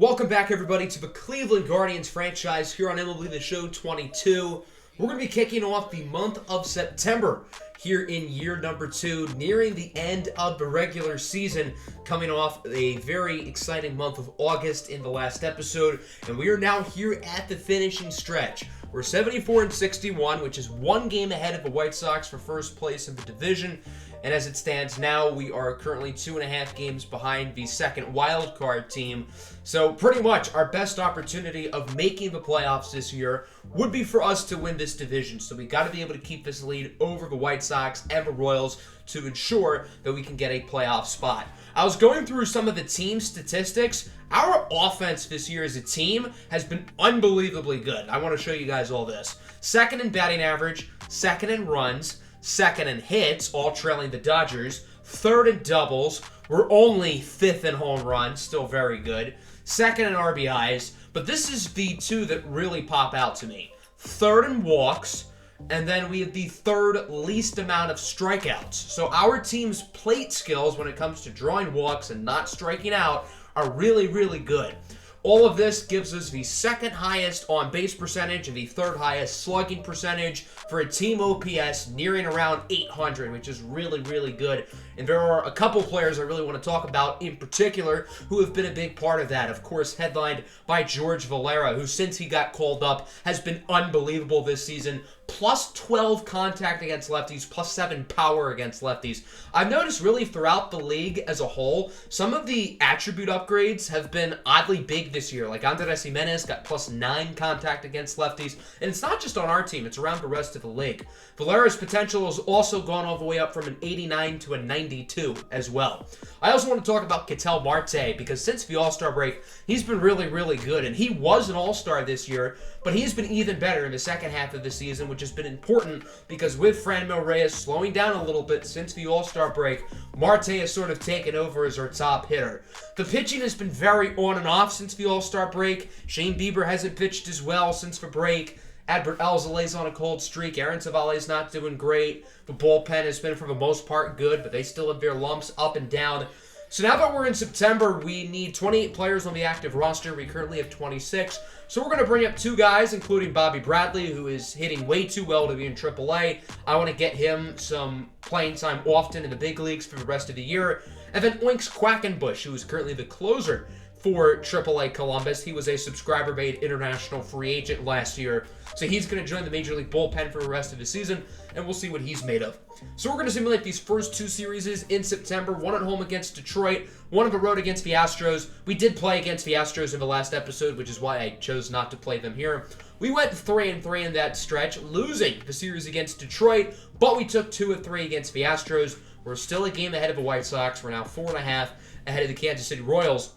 Welcome back, everybody, to the Cleveland Guardians franchise here on MLB The Show 22. We're going to be kicking off the month of September here in year number 2, nearing the end of the regular season, coming off a very exciting month of August in the last episode, and we are now here at the finishing stretch. We're 74-61, which is one game ahead of the White Sox for first place in the division. And as it stands now, we are currently 2.5 games behind the second wild card team. So pretty much our best opportunity of making the playoffs this year would be for us to win this division. So we got to be able to keep this lead over the White Sox and the Royals to ensure that we can get a playoff spot. I was going through some of the team statistics. Our offense this year as a team has been unbelievably good. I want to show you guys all this. Second in batting average, second in runs, second in hits, all trailing the Dodgers, third in doubles, we're only fifth in home runs, still very good, second in RBIs, but this is the two that really pop out to me. Third in walks, and then we have the third least amount of strikeouts. So our team's plate skills when it comes to drawing walks and not striking out are really, really good. All of this gives us the second highest on base percentage and the third highest slugging percentage for a team OPS nearing around 800, which is really, really good. And there are a couple players I really want to talk about in particular who have been a big part of that. Of course, headlined by George Valera, who since he got called up has been unbelievable this season. Plus 12 contact against lefties, plus 7 power against lefties. I've noticed really throughout the league as a whole, some of the attribute upgrades have been oddly big this year. Like Andres Gimenez got plus 9 contact against lefties. And it's not just on our team, it's around the rest of the league. Valera's potential has also gone all the way up from an 89 to a 92 as well. I also want to talk about Ketel Marte because since the All-Star break, he's been really, really good. And he was an All-Star this year, but he's been even better in the second half of the season, which has been important because with Franmil Reyes slowing down a little bit since the All-Star break, Marte has sort of taken over as our top hitter. The pitching has been very on and off since the All-Star break. Shane Bieber hasn't pitched as well since the break. Adbert Alzolay's on a cold streak. Aaron Savale's not doing great. The bullpen has been, for the most part, good, but they still have their lumps up and down. So now that we're in September, we need 28 players on the active roster. We currently have 26. So we're going to bring up 2 guys, including Bobby Bradley, who is hitting way too well to be in AAA. I want to get him some playing time often in the big leagues for the rest of the year. And then Oinks Quackenbush, who is currently the closer for AAA Columbus. He was a subscriber-made international free agent last year. So he's going to join the Major League bullpen for the rest of the season, and we'll see what he's made of. So we're going to simulate these first 2 series in September, one at home against Detroit, one on the road against the Astros. We did play against the Astros in the last episode, which is why I chose not to play them here. We went 3-3 in that stretch, losing the series against Detroit, but we took 2 of 3 against the Astros. We're still a game ahead of the White Sox. We're now 4.5 ahead of the Kansas City Royals.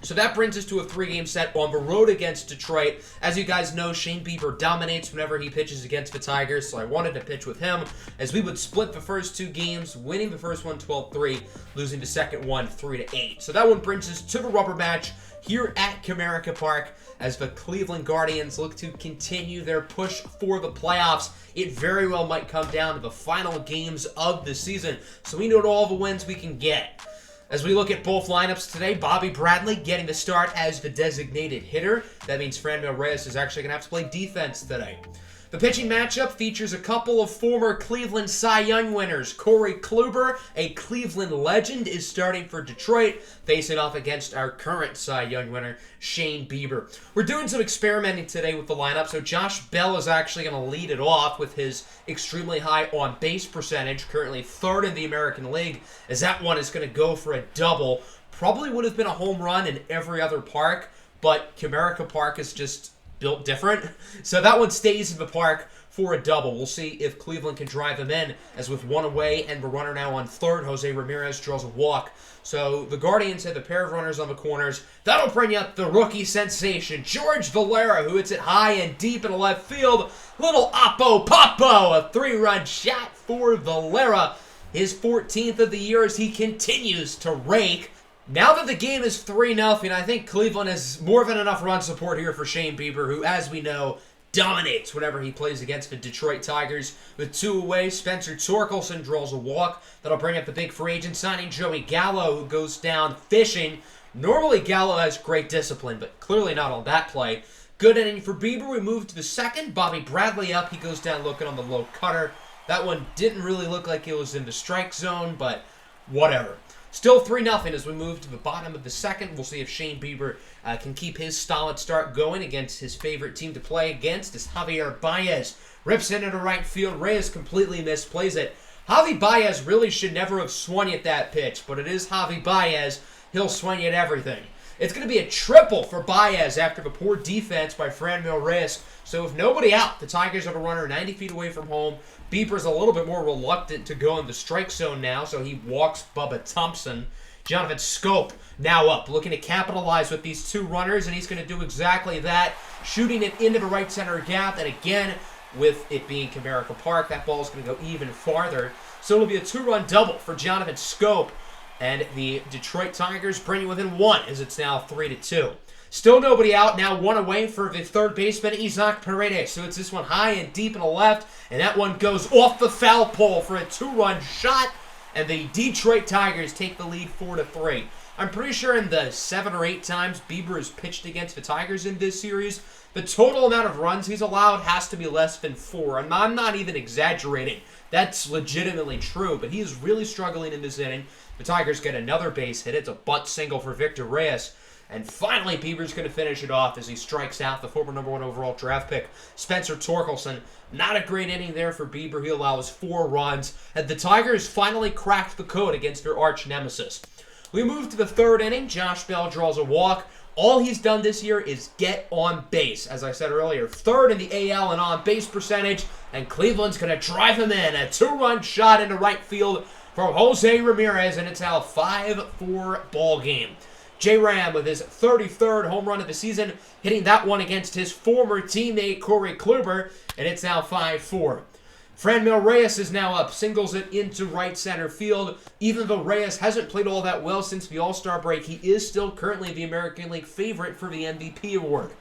So that brings us to a 3-game set on the road against Detroit. As you guys know, Shane Bieber dominates whenever he pitches against the Tigers, so I wanted to pitch with him as we would split the first 2 games, winning the first one 12-3, losing the second one 3-8. So that one brings us to the rubber match here at Comerica Park as the Cleveland Guardians look to continue their push for the playoffs. It very well might come down to the final games of the season, so we know all the wins we can get. As we look at both lineups today, Bobby Bradley getting the start as the designated hitter. That means Franmil Reyes is actually going to have to play defense today. The pitching matchup features a couple of former Cleveland Cy Young winners. Corey Kluber, a Cleveland legend, is starting for Detroit, facing off against our current Cy Young winner, Shane Bieber. We're doing some experimenting today with the lineup, so Josh Bell is actually going to lead it off with his extremely high on-base percentage, currently 3rd in the American League, as that one is going to go for a double. Probably would have been a home run in every other park, but Comerica Park is just built different. So that one stays in the park for a double. We'll see if Cleveland can drive him in, as with 1 away and the runner now on 3rd, Jose Ramirez draws a walk. So the Guardians have a pair of runners on the corners. That'll bring up the rookie sensation, George Valera, who hits it high and deep in the left field. Little Oppo Popo, a 3-run shot for Valera. His 14th of the year as he continues to rake. Now that the game is 3-0, I think Cleveland has more than enough run support here for Shane Bieber, who, as we know, dominates whenever he plays against the Detroit Tigers. With 2 away, Spencer Torkelson draws a walk. That'll bring up the big free agent signing, Joey Gallo, who goes down fishing. Normally, Gallo has great discipline, but clearly not on that play. Good inning for Bieber. We move to the second. Bobby Bradley up. He goes down looking on the low cutter. That one didn't really look like it was in the strike zone, but whatever. Still 3-0 as we move to the bottom of the second. We'll see if Shane Bieber can keep his solid start going against his favorite team to play against. As Javier Baez rips into the right field. Reyes completely misplays it. Javi Baez really should never have swung at that pitch, but it is Javi Baez. He'll swing at everything. It's going to be a triple for Baez after the poor defense by Franmil Reyes. So with nobody out, the Tigers have a runner 90 feet away from home. Bieber's a little bit more reluctant to go in the strike zone now, so he walks Bubba Thompson. Jonathan Scope now up, looking to capitalize with these two runners, and he's going to do exactly that, shooting it into the right center gap. And again, with it being Comerica Park, that ball is going to go even farther. So it'll be a 2-run double for Jonathan Scope. And the Detroit Tigers bring it within 1 as it's now 3-2. Still nobody out. Now 1 away for the third baseman, Isaac Paredes. So it's this one high and deep in the left. And that one goes off the foul pole for a 2-run shot. And the Detroit Tigers take the lead 4-3. I'm pretty sure in the 7 or 8 times Bieber has pitched against the Tigers in this series, the total amount of runs he's allowed has to be less than 4. And I'm not even exaggerating. That's legitimately true. But he is really struggling in this inning. The Tigers get another base hit. It's a bunt single for Victor Reyes. And finally, Bieber's going to finish it off as he strikes out the former #1 overall draft pick, Spencer Torkelson. Not a great inning there for Bieber. He allows 4 runs. And the Tigers finally cracked the code against their arch nemesis. We move to the third inning. Josh Bell draws a walk. All he's done this year is get on base. As I said earlier, third in the AL in on-base percentage. And Cleveland's going to drive him in. A 2-run shot into right field from Jose Ramirez, and it's now a 5-4 ball game. J-Ram with his 33rd home run of the season, hitting that one against his former teammate Corey Kluber, and it's now 5-4. Franmil Reyes is now up, singles it into right center field. Even though Reyes hasn't played all that well since the All-Star break, he is still currently the American League favorite for the MVP award.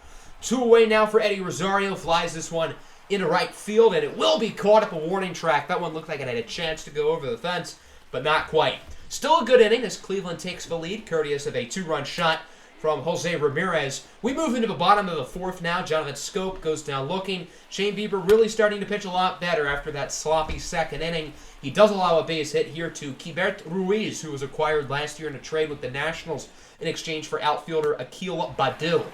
2 away now for Eddie Rosario, flies this one into right field, and it will be caught at the warning track. That one looked like it had a chance to go over the fence, but not quite. Still a good inning as Cleveland takes the lead, courteous of a 2-run shot from Jose Ramirez. We move into the bottom of the fourth now. Jonathan Scope goes down looking. Shane Bieber really starting to pitch a lot better after that sloppy second inning. He does allow a base hit here to Keibert Ruiz, who was acquired last year in a trade with the Nationals in exchange for outfielder Akil Baddoo.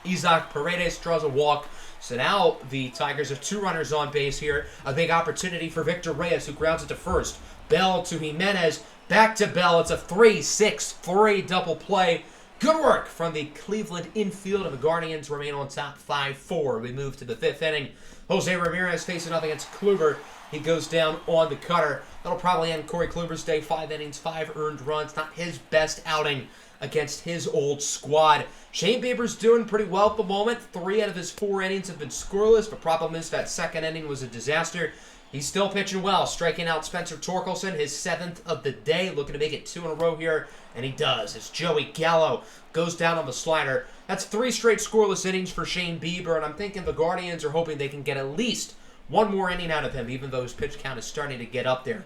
Isaac Paredes draws a walk. So now the Tigers have 2 runners on base here. A big opportunity for Victor Reyes, who grounds it to first. Bell to Jimenez. Back to Bell. It's a 3-6-3 double play. Good work from the Cleveland infield, and the Guardians remain on top 5-4. We move to the 5th inning. Jose Ramirez facing off against Kluber. He goes down on the cutter. That'll probably end Corey Kluber's day. 5 innings, 5 earned runs. Not his best outing against his old squad. Shane Bieber's doing pretty well at the moment. 3 out of his 4 innings have been scoreless. The problem is that second inning was a disaster. He's still pitching well, striking out Spencer Torkelson, his 7th of the day, looking to make it 2 in a row here, and he does. As Joey Gallo goes down on the slider. That's 3 straight scoreless innings for Shane Bieber, and I'm thinking the Guardians are hoping they can get at least 1 more inning out of him, even though his pitch count is starting to get up there.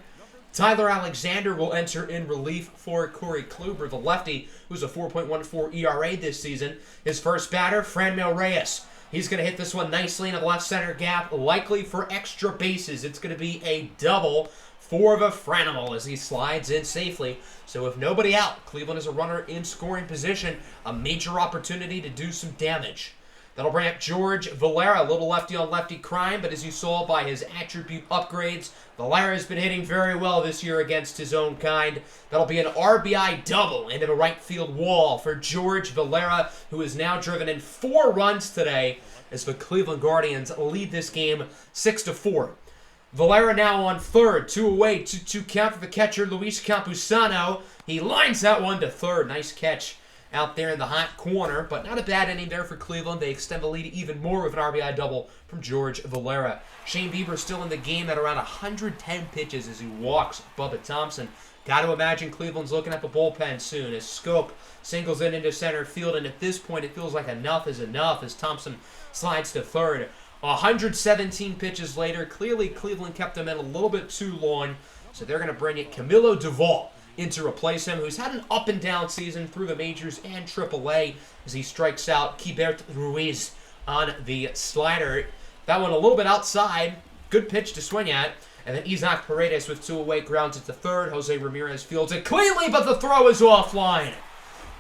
Tyler Alexander will enter in relief for Corey Kluber, the lefty, who's a 4.14 ERA this season. His first batter, Franmil Reyes. He's going to hit this one nicely in the left center gap, likely for extra bases. It's going to be a double for the Franimal as he slides in safely. So with nobody out, Cleveland is a runner in scoring position, a major opportunity to do some damage. That'll bring up George Valera, a little lefty-on-lefty crime, but as you saw by his attribute upgrades, Valera's been hitting very well this year against his own kind. That'll be an RBI double into the right field wall for George Valera, who has now driven in 4 runs today as the Cleveland Guardians lead this game 6-4. Valera now on third, 2 away, 2-2 count for the catcher, Luis Campusano. He lines that one to third. Nice catch out there in the hot corner, but not a bad inning there for Cleveland. They extend the lead even more with an RBI double from George Valera. Shane Bieber still in the game at around 110 pitches as he walks Bubba Thompson. Got to imagine Cleveland's looking at the bullpen soon as Scope singles it into center field, and at this point it feels like enough is enough as Thompson slides to third. 117 pitches later, clearly Cleveland kept them in a little bit too long, so they're going to bring it Camilo Duvall in to replace him, who's had an up-and-down season through the majors and AAA as he strikes out Keibert Ruiz on the slider. That one a little bit outside. Good pitch to swing at. And then Isaac Paredes with 2 away grounds it to third. Jose Ramirez fields it cleanly, but the throw is offline.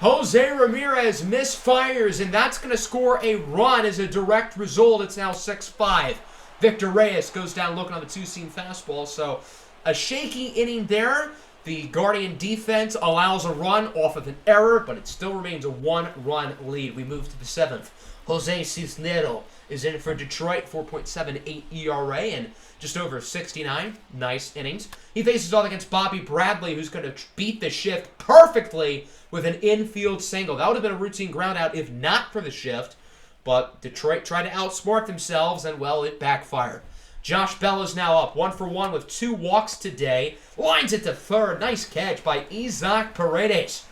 Jose Ramirez misfires, and that's going to score a run as a direct result. It's now 6-5. Victor Reyes goes down looking on the two-seam fastball. So a shaky inning there. The Guardian defense allows a run off of an error, but it still remains a 1-run lead. We move to the 7th. Jose Cisnero is in for Detroit, 4.78 ERA and just over 69. Nice innings. He faces off against Bobby Bradley, who's going to beat the shift perfectly with an infield single. That would have been a routine groundout if not for the shift, but Detroit tried to outsmart themselves, and, well, it backfired. Josh Bell is now up 1-for-1 with 2 walks today. Lines it to third. Nice catch by Isaac Paredes.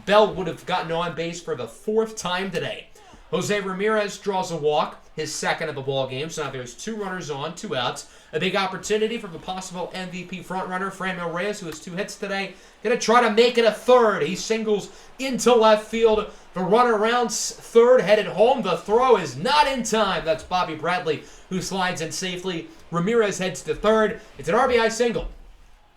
Bell would have gotten on base for the 4th time today. Jose Ramirez draws a walk, his 2nd of the ball game. So now there's 2 runners on, 2 outs. A big opportunity from the possible MVP frontrunner, Franmil Reyes, who has 2 hits today. Going to try to make it a third. He singles into left field. The runner rounds third, headed home. The throw is not in time. That's Bobby Bradley, who slides in safely. Ramirez heads to third. It's an RBI single.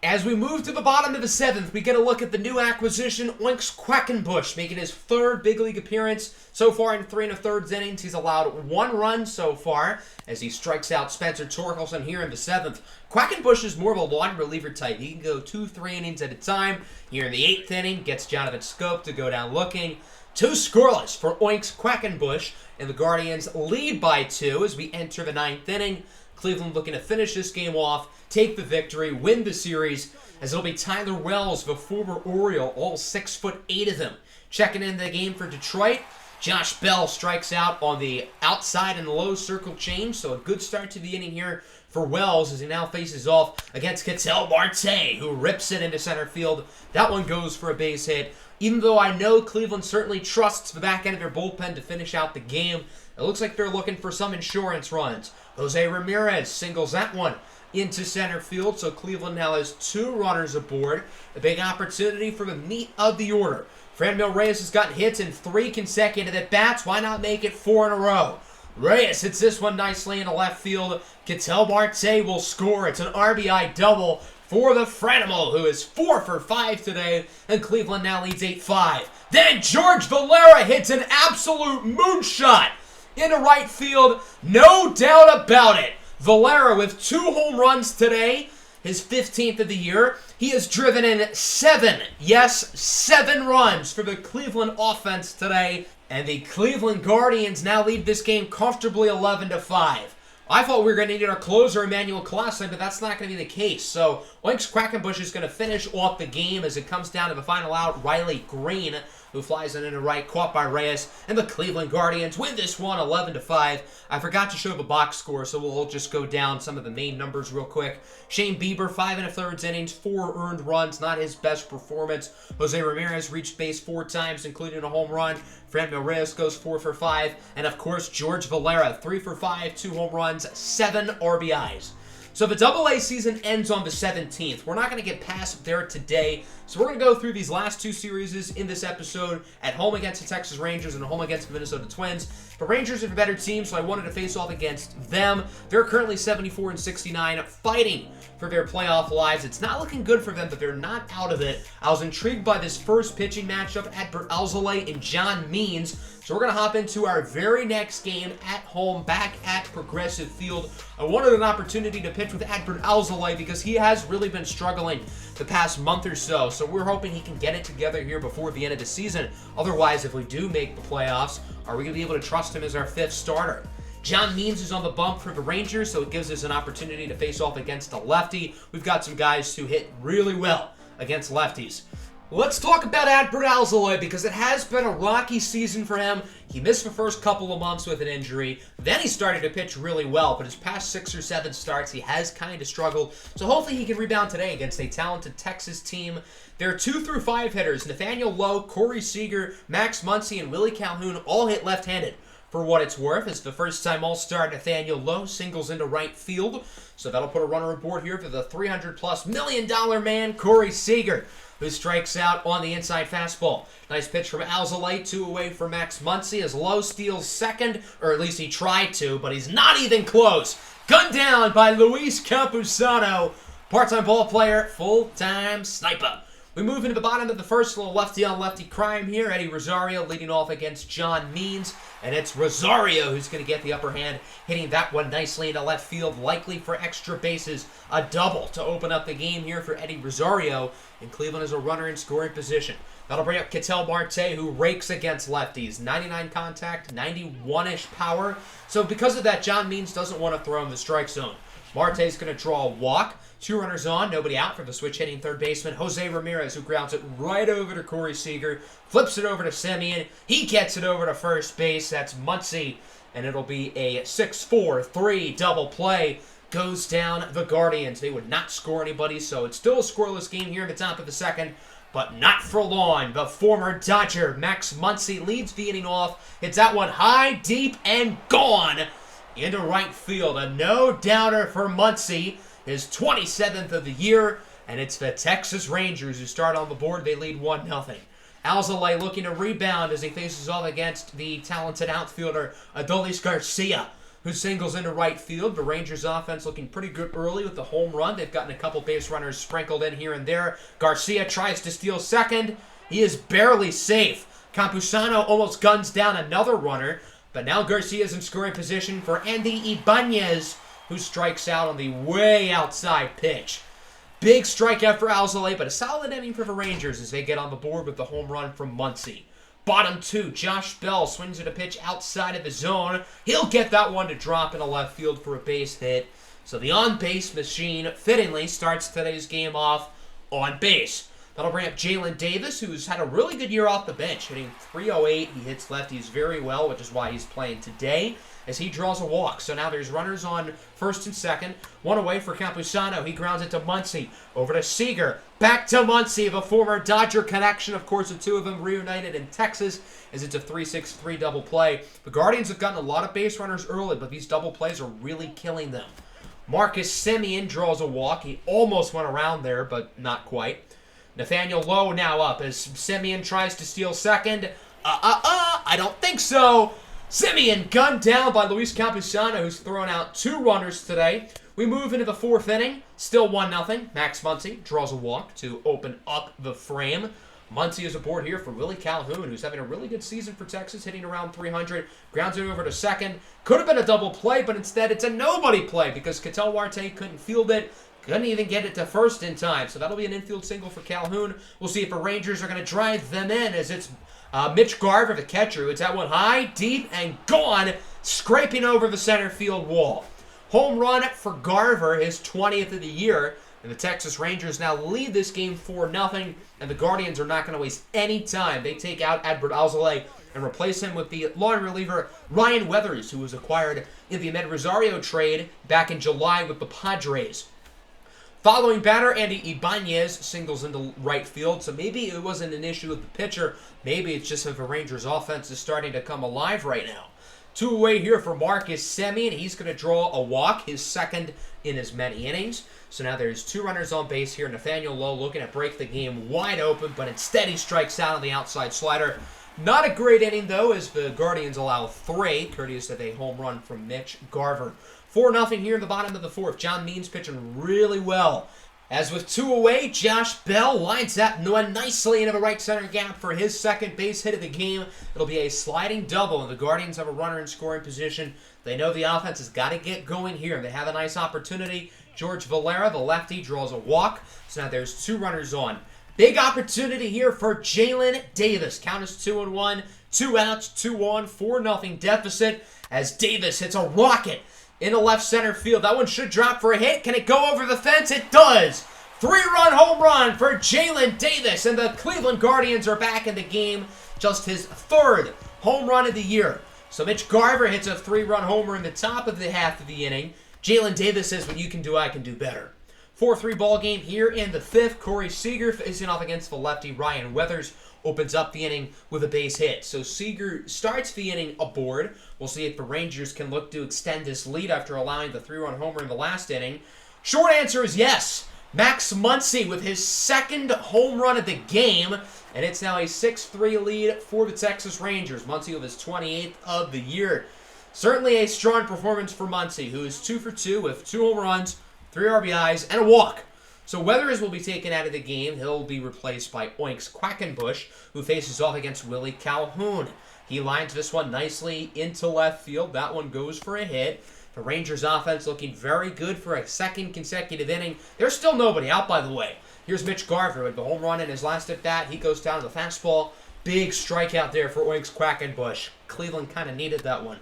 As we move to the bottom of the 7th, we get a look at the new acquisition, Oinks Quackenbush, making his 3rd big league appearance. So far in 3 1/3 innings, he's allowed 1 run so far as he strikes out Spencer Torkelson here in the 7th. Quackenbush is more of a long reliever type. He can go 2-3 innings at a time. Here in the 8th inning, gets Jonathan Scope to go down looking. 2 scoreless for Oinks Quackenbush, and the Guardians lead by 2 as we enter the 9th inning. Cleveland looking to finish this game off, take the victory, win the series, as it'll be Tyler Wells, the former Oriole, all 6'8" of them. Checking into the game for Detroit, Josh Bell strikes out on the outside and low circle change, so a good start to the inning here for Wells as he now faces off against Ketel Marte, who rips it into center field. That one goes for a base hit. Even though I know Cleveland certainly trusts the back end of their bullpen to finish out the game, it looks like they're looking for some insurance runs. Jose Ramirez singles that one into center field, so Cleveland now has 2 runners aboard. A big opportunity for the meat of the order. Franmil Reyes has gotten hits in 3 consecutive at-bats. Why not make it 4 in a row? Reyes hits this one nicely into left field. Ketel Marte will score. It's an RBI double for the Frenimal, who is 4 for 5 today, and Cleveland now leads 8-5. Then George Valera hits an absolute moonshot into right field. No doubt about it. Valera with 2 home runs today, his 15th of the year. He has driven in 7 runs for the Cleveland offense today. And the Cleveland Guardians now lead this game comfortably 11-5. I thought we were going to need our closer, Emmanuel Clausen, but that's not going to be the case. So Oinks Quackenbush is going to finish off the game as it comes down to the final out. Riley Green, who flies it into right, caught by Reyes, and the Cleveland Guardians win this one 11-5. I forgot to show the box score, so we'll just go down some of the main numbers real quick. Shane Bieber, 5 1/3 innings, 4 earned runs, not his best performance. Jose Ramirez reached base 4 times, including a home run. Franmil Reyes goes 4 for 5, and of course George Valera, 3 for 5, 2 home runs, 7 RBIs. So the AA season ends on the 17th. We're not going to get past there today, so we're going to go through these last 2 series in this episode, at home against the Texas Rangers and at home against the Minnesota Twins. The Rangers are the better team, so I wanted to face off against them. They're currently 74-69, fighting for their playoff lives. It's not looking good for them, but they're not out of it. I was intrigued by this first pitching matchup, Adbert Alzolay and John Means. So we're going to hop into our very next game at home, back at Progressive Field. I wanted an opportunity to pitch with Adbert Alzolay because he has really been struggling the past month or so. So we're hoping he can get it together here before the end of the season. Otherwise, if we do make the playoffs, are we going to be able to trust him as our 5th starter? John Means is on the bump for the Rangers, so it gives us an opportunity to face off against a lefty. We've got some guys who hit really well against lefties. Let's talk about Adbert Alzolay because it has been a rocky season for him. He missed the first couple of months with an injury. Then he started to pitch really well, but his past 6 or 7 starts, he has kind of struggled. So hopefully he can rebound today against a talented Texas team. Their 2 through 5 hitters, Nathaniel Lowe, Corey Seager, Max Muncy, and Willie Calhoun all hit left-handed. for what it's worth. It's the first-time All-Star Nathaniel Lowe singles into right field. So that'll put a runner aboard here for the $300+ million man, Corey Seager, who strikes out on the inside fastball. Nice pitch from Alzolay, 2 away for Max Muncy as Lowe steals second, or at least he tried to, but he's not even close. Gunned down by Luis Campusano, part-time ball player, full-time sniper. We move into the bottom of the first, a little lefty-on-lefty crime here. Eddie Rosario leading off against John Means, and it's Rosario who's going to get the upper hand, hitting that one nicely into left field, likely for extra bases. A double to open up the game here for Eddie Rosario, and Cleveland is a runner in scoring position. That'll bring up Ketel Marte, who rakes against lefties. 99 contact, 91-ish power. So because of that, John Means doesn't want to throw him the strike zone. Marte's going to draw a walk. 2 runners on, nobody out for the switch-hitting third baseman, Jose Ramirez, who grounds it right over to Corey Seager, flips it over to Semien. He gets it over to first base. That's Muncy, and it'll be a 6-4-3 double play. Goes down the Guardians. They would not score anybody, so it's still a scoreless game here in the top of the second, but not for long. The former Dodger, Max Muncy, leads the inning off. Hits that one high, deep, and gone into right field. A no-doubter for Muncy. His 27th of the year, and it's the Texas Rangers who start on the board. They lead 1-0. Alzolay looking to rebound as he faces off against the talented outfielder Adolis Garcia, who singles into right field. The Rangers offense looking pretty good early with the home run. They've gotten a couple base runners sprinkled in here and there. Garcia tries to steal second. He is barely safe. Campusano almost guns down another runner, but now Garcia's in scoring position for Andy Ibanez, who strikes out on the way outside pitch. Big strikeout for Alzolay, but a solid inning for the Rangers as they get on the board with the home run from Muncy. Bottom 2, Josh Bell swings at a pitch outside of the zone. He'll get that one to drop into left field for a base hit. So the on-base machine fittingly starts today's game off on base. That'll bring up Jalen Davis, who's had a really good year off the bench, hitting .308. He hits lefties very well, which is why he's playing today, as he draws a walk. So now there's runners on first and second. 1 away for Campusano. He grounds it to Muncy. Over to Seager. Back to Muncy, the former Dodger connection. Of course, the two of them reunited in Texas, as it's a 3-6-3 double play. The Guardians have gotten a lot of base runners early, but these double plays are really killing them. Marcus Semien draws a walk. He almost went around there, but not quite. Nathaniel Lowe now up as Semien tries to steal second. I don't think so. Semien gunned down by Luis Campusano, who's thrown out 2 runners today. We move into the 4th inning. Still 1-0. Max Muncy draws a walk to open up the frame. Muncy is aboard here for Willie Calhoun, who's having a really good season for Texas, hitting around .300. Grounds it over to second. Could have been a double play, but instead it's a nobody play because Ketel Marte couldn't field it. Couldn't even get it to first in time. So that'll be an infield single for Calhoun. We'll see if the Rangers are going to drive them in as it's Mitch Garver, the catcher. It's that one high, deep, and gone, scraping over the center field wall. Home run for Garver, his 20th of the year. And the Texas Rangers now lead this game 4-0. And the Guardians are not going to waste any time. They take out Adbert Alzolay and replace him with the long reliever Ryan Weathers, who was acquired in the Amed Rosario trade back in July with the Padres. Following batter, Andy Ibanez singles into right field, so maybe it wasn't an issue with the pitcher. Maybe it's just that the Rangers' offense is starting to come alive right now. 2 away here for Marcus Semien. He's going to draw a walk, his second in as many innings. So now there's 2 runners on base here. Nathaniel Lowe looking to break the game wide open, but instead he strikes out on the outside slider. Not a great inning, though, as the Guardians allow 3, courteous of a home run from Mitch Garver. 4-0 here in the bottom of the 4th. John Means pitching really well. As with 2 away, Josh Bell lines that one nicely into the right center gap for his second base hit of the game. It'll be a sliding double, and the Guardians have a runner in scoring position. They know the offense has got to get going here. They have a nice opportunity. George Valera, the lefty, draws a walk. So now there's 2 runners on. Big opportunity here for Jalen Davis. Count is 2-1, 2 outs, 2-1, 4-0 deficit as Davis hits a rocket into left center field. That one should drop for a hit. Can it go over the fence? It does. 3-run home run for Jalen Davis, and the Cleveland Guardians are back in the game. Just his 3rd home run of the year. So Mitch Garver hits a 3-run homer in the top of the half of the inning. Jalen Davis says, what you can do, I can do better. 4-3 ball game here in the 5th. Corey Seager facing off against the lefty Ryan Weathers. Opens up the inning with a base hit. So Seager starts the inning aboard. We'll see if the Rangers can look to extend this lead after allowing the 3-run homer in the last inning. Short answer is yes. Max Muncy with his 2nd home run of the game. And it's now a 6-3 lead for the Texas Rangers. Muncy with his 28th of the year. Certainly a strong performance for Muncy, who is 2 for 2 with 2 home runs, 3 RBIs, and a walk. So Weathers will be taken out of the game. He'll be replaced by Oinks Quackenbush, who faces off against Willie Calhoun. He lines this one nicely into left field. That one goes for a hit. The Rangers offense looking very good for a 2nd consecutive inning. There's still nobody out, by the way. Here's Mitch Garver with the home run in his last at bat. He goes down to the fastball. Big strikeout there for Oinks Quackenbush. Cleveland kind of needed that one.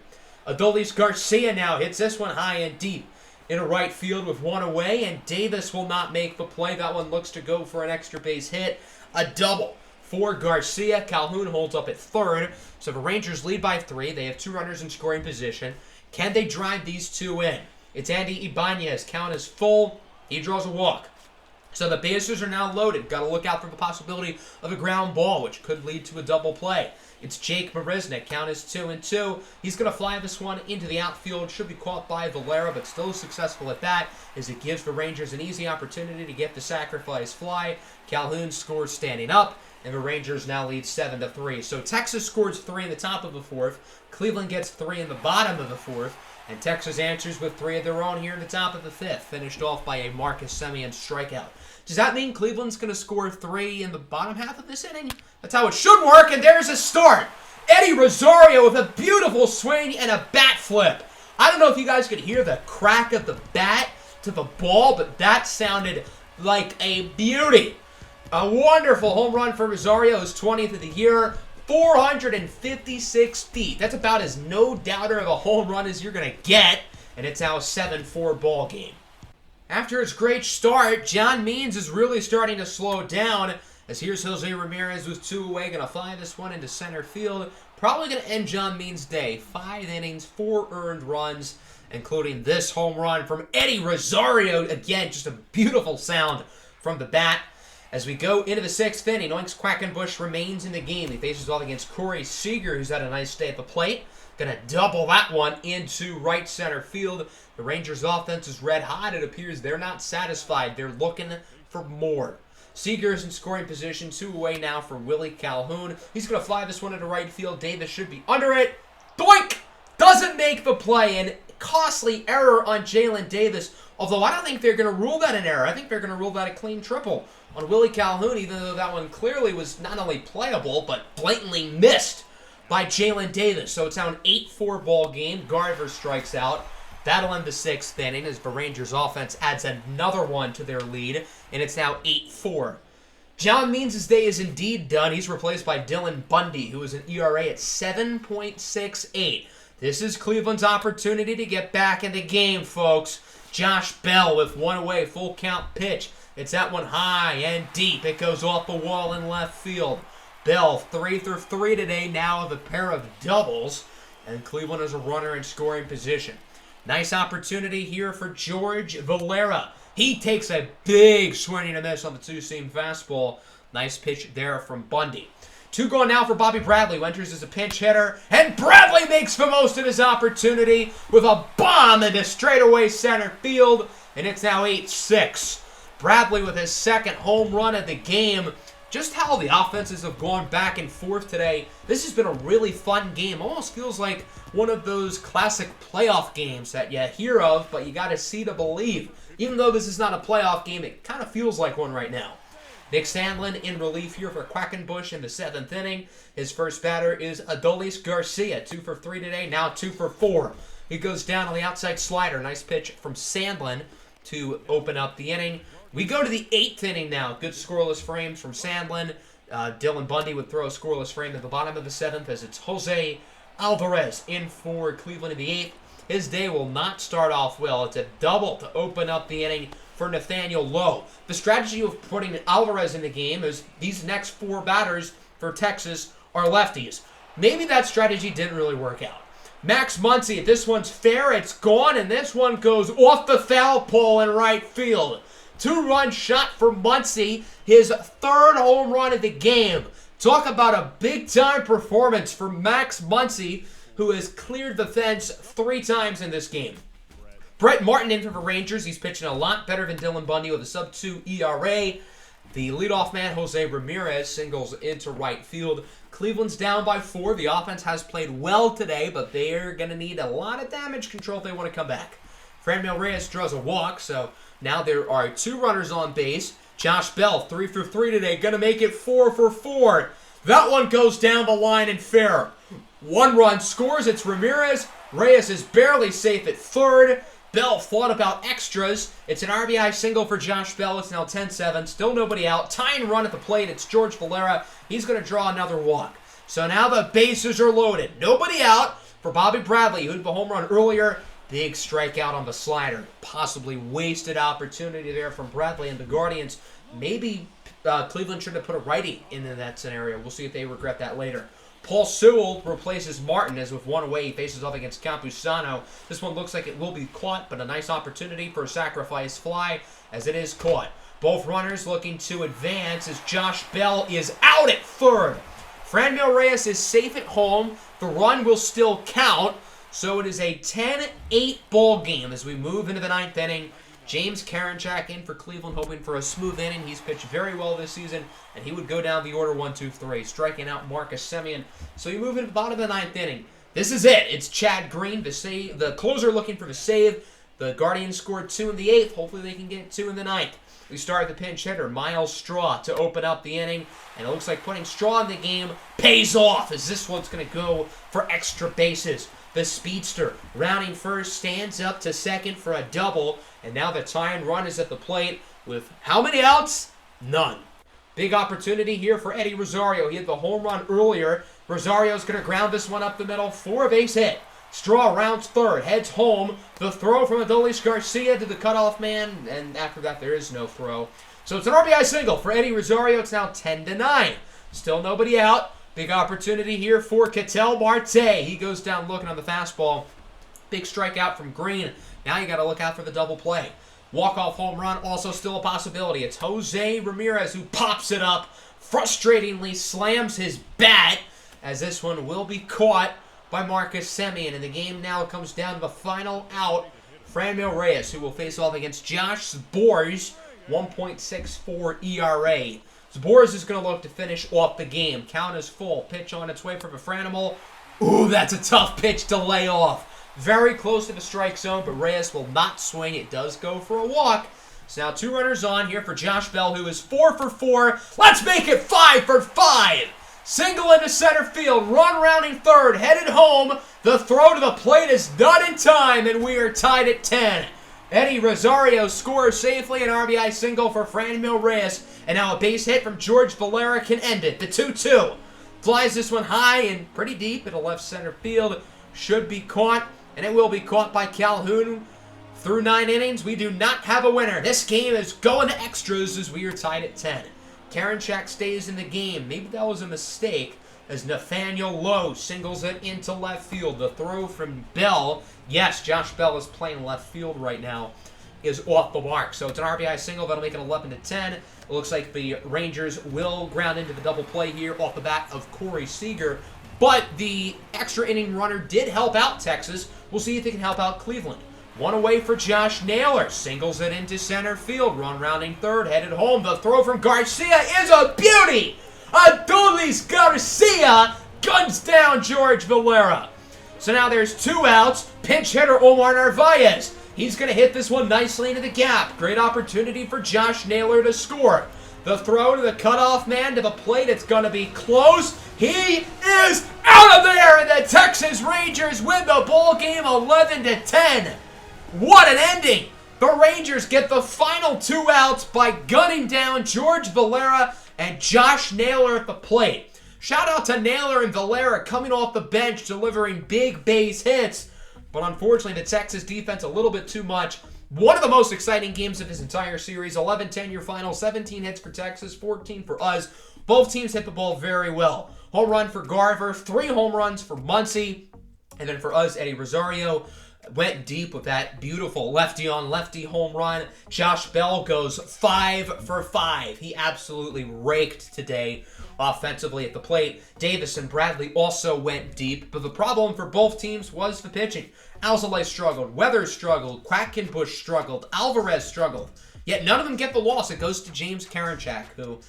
Adolis Garcia now hits this one high and deep into right field with 1 away, and Davis will not make the play. That one looks to go for an extra base hit. A double for Garcia. Calhoun holds up at 3rd. So the Rangers lead by 3. They have 2 runners in scoring position. Can they drive these 2 in? It's Andy Ibanez. Count is full. He draws a walk. So the bases are now loaded. Got to look out for the possibility of a ground ball, which could lead to a double play. It's Jake Marisnick. Count is 2-2. He's going to fly this one into the outfield. Should be caught by Valera, but still successful at that, as it gives the Rangers an easy opportunity to get the sacrifice fly. Calhoun scores standing up, and the Rangers now lead 7-3. So Texas scores 3 in the top of the 4th. Cleveland gets 3 in the bottom of the 4th. And Texas answers with 3 of their own here in the top of the 5th, finished off by a Marcus Semien strikeout. Does that mean Cleveland's going to score 3 in the bottom half of this inning? That's how it should work, and there's a start. Eddie Rosario with a beautiful swing and a bat flip. I don't know if you guys could hear the crack of the bat to the ball, but that sounded like a beauty. A wonderful home run for Rosario, his 20th of the year. 456 feet. That's about as no-doubter of a home run as you're going to get. And it's now a 7-4 ball game. After his great start, John Means is really starting to slow down. As here's Jose Ramirez with 2 away. Going to fly this one into center field. Probably going to end John Means' day. 5 innings, 4 earned runs, including this home run from Eddie Rosario. Again, just a beautiful sound from the bat. As we go into the 6th inning, Oinks Quackenbush remains in the game. He faces off against Corey Seager, who's had a nice day at the plate. Going to double that one into right center field. The Rangers' offense is red hot. It appears they're not satisfied. They're looking for more. Seager's in scoring position, 2 away now for Willie Calhoun. He's going to fly this one into right field. Davis should be under it. Doink! Doesn't make the play, and costly error on Jalen Davis. Although I don't think they're going to rule that an error. I think they're going to rule that a clean triple on Willie Calhoun, even though that one clearly was not only playable, but blatantly missed by Jalen Davis. So it's now an 8-4 ball game. Garver strikes out. That'll end the 6th inning as the Rangers offense adds another one to their lead, and it's now 8-4. John Means' day is indeed done. He's replaced by Dylan Bundy, who is an ERA at 7.68. This is Cleveland's opportunity to get back in the game, folks. Josh Bell with 1 away, full count pitch. It's that one high and deep. It goes off the wall in left field. Bell 3 for 3 today, now with a pair of doubles. And Cleveland is a runner in scoring position. Nice opportunity here for George Valera. He takes a big swing and a miss on the 2-seam fastball. Nice pitch there from Bundy. 2 gone now for Bobby Bradley, who enters as a pinch hitter. And Bradley makes the most of his opportunity with a bomb into straightaway center field. And it's now 8-6. Bradley with his 2nd home run of the game. Just how the offenses have gone back and forth today. This has been a really fun game. Almost feels like one of those classic playoff games that you hear of, but you got to see to believe. Even though this is not a playoff game, it kind of feels like one right now. Nick Sandlin in relief here for Quackenbush in the 7th inning. His first batter is Adolis Garcia. 2 for 3 today, now 2 for 4. He goes down on the outside slider. Nice pitch from Sandlin to open up the inning. We go to the 8th inning now. Good scoreless frames from Sandlin. Dylan Bundy would throw a scoreless frame at the bottom of the 7th as it's Jose Alvarez in for Cleveland in the 8th. His day will not start off well. It's a double to open up the inning for Nathaniel Lowe. The strategy of putting Alvarez in the game is these next 4 batters for Texas are lefties. Maybe that strategy didn't really work out. Max Muncy, if this one's fair, it's gone, and this one goes off the foul pole in right field. 2-run shot for Muncy, his 3rd home run of the game. Talk about a big-time performance for Max Muncy, who has cleared the fence 3 times in this game. Brett Martin in for the Rangers. He's pitching a lot better than Dylan Bundy with a sub-2 ERA. The leadoff man, Jose Ramirez, singles into right field. Cleveland's down by 4. The offense has played well today, but they're going to need a lot of damage control if they want to come back. Franmil Reyes draws a walk, so now there are 2 runners on base. Josh Bell, 3 for 3 today, going to make it 4 for 4. That one goes down the line and fair. 1 run scores. It's Ramirez. Reyes is barely safe at 3rd. Bell thought about extras. It's an RBI single for Josh Bell. It's now 10-7. Still nobody out. Tying run at the plate. It's George Valera. He's going to draw another walk. So now the bases are loaded. Nobody out for Bobby Bradley, who hit the home run earlier. Big strikeout on the slider. Possibly wasted opportunity there from Bradley and the Guardians. Maybe Cleveland should have put a righty in that scenario. We'll see if they regret that later. Paul Sewell replaces Martin as with 1 away. He faces off against Campusano. This one looks like it will be caught, but a nice opportunity for a sacrifice fly as it is caught. Both runners looking to advance as Josh Bell is out at 3rd. Franmil Reyes is safe at home. The run will still count. So it is a 10-8 ball game as we move into the 9th inning. James Karinchak in for Cleveland, hoping for a smooth inning. He's pitched very well this season, and he would go down the order 1-2-3, striking out Marcus Semien. So you move into the bottom of the 9th inning. This is it. It's Chad Green, the closer, looking for the save. The Guardians scored 2 in the 8th. Hopefully they can get 2 in the 9th. We start the pinch hitter, Miles Straw, to open up the inning. And it looks like putting Straw in the game pays off, as this one's going to go for extra bases. The speedster, rounding first, stands up to 2nd for a double. And now the tying run is at the plate with how many outs? None. Big opportunity here for Eddie Rosario. He hit the home run earlier. Rosario's going to ground this one up the middle for a base hit. Straw rounds 3rd, heads home. The throw from Adolis Garcia to the cutoff man, and after that there is no throw. So it's an RBI single for Eddie Rosario. It's now 10-9. Still nobody out. Big opportunity here for Ketel Marte. He goes down looking on the fastball. Big strikeout from Green. Now you got to look out for the double play. Walk-off home run, also still a possibility. It's Jose Ramirez who pops it up, frustratingly slams his bat, as this one will be caught by Marcus Semien. And the game now comes down to the final out. Franmil Reyes, who will face off against Josh Sborz, 1.64 ERA. Sborz is going to look to finish off the game. Count is full. Pitch on its way from Franimal. Ooh, that's a tough pitch to lay off. Very close to the strike zone, but Reyes will not swing. It does go for a walk. So now 2 runners on here for Josh Bell, who is 4 for 4. Let's make it 5 for 5. Single into center field. Run rounding 3rd. Headed home. The throw to the plate is not in time, and we are tied at 10. Eddie Rosario scores safely, an RBI single for Franmil Reyes. And now a base hit from George Valera can end it. The 2-2. Flies this one high and pretty deep into left center field. Should be caught, and it will be caught by Calhoun. Through 9 innings, we do not have a winner. This game is going to extras as we are tied at 10. Karinchak stays in the game. Maybe that was a mistake, as Nathaniel Lowe singles it into left field. The throw from Bell, yes, Josh Bell is playing left field right now, is off the mark. So it's an RBI single that'll make it 11-10. It looks like the Rangers will ground into the double play here off the bat of Corey Seager. But the extra inning runner did help out Texas. We'll see if they can help out Cleveland. 1 away for Josh Naylor. Singles it into center field. Run rounding 3rd. Headed home. The throw from Garcia is a beauty. Adolis Garcia guns down George Valera. So now there's 2 outs. Pinch hitter Omar Narvaez. He's going to hit this one nicely into the gap. Great opportunity for Josh Naylor to score. The throw to the cutoff man to the plate. It's going to be close. He is out of there, and the Texas Rangers win the ball game 11-10. What an ending! The Rangers get the final 2 outs by gunning down George Valera and Josh Naylor at the plate. Shout out to Naylor and Valera coming off the bench, delivering big base hits. But unfortunately, the Texas defense a little bit too much. One of the most exciting games of this entire series. 11-10 your final. 17 hits for Texas, 14 for us. Both teams hit the ball very well. Home run for Garver, 3 home runs for Muncy. And then for us, Eddie Rosario. went deep with that beautiful lefty-on-lefty home run. Josh Bell goes 5 for 5. He absolutely raked today offensively at the plate. Davis and Bradley also went deep, but the problem for both teams was the pitching. Alzolay struggled, Weathers struggled, Quackenbush struggled, Alvarez struggled. Yet none of them get the loss. It goes to James Karinchak, who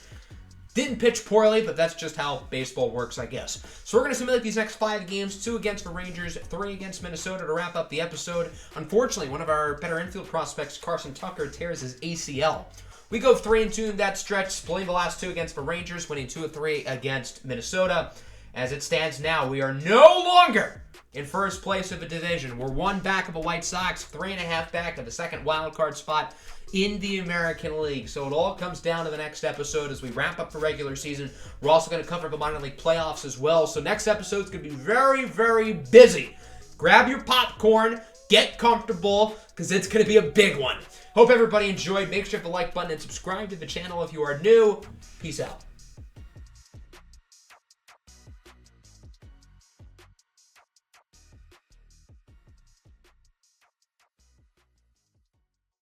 didn't pitch poorly, but that's just how baseball works, I guess. So we're going to simulate these next 5 games, 2 against the Rangers, 3 against Minnesota to wrap up the episode. Unfortunately, one of our better infield prospects, Carson Tucker, tears his ACL. We go 3-2 in that stretch, splitting the last 2 against the Rangers, winning 2 of 3 against Minnesota. As it stands now, we are no longer in first place of the division. We're 1 back of the White Sox, 3.5 back of the second wild card spot in the American League. So it all comes down to the next episode as we wrap up the regular season. We're also going to cover the minor league playoffs as well. So next episode's going to be very, very busy. Grab your popcorn, get comfortable, because it's going to be a big one. Hope everybody enjoyed. Make sure to hit the like button and subscribe to the channel if you are new. Peace out.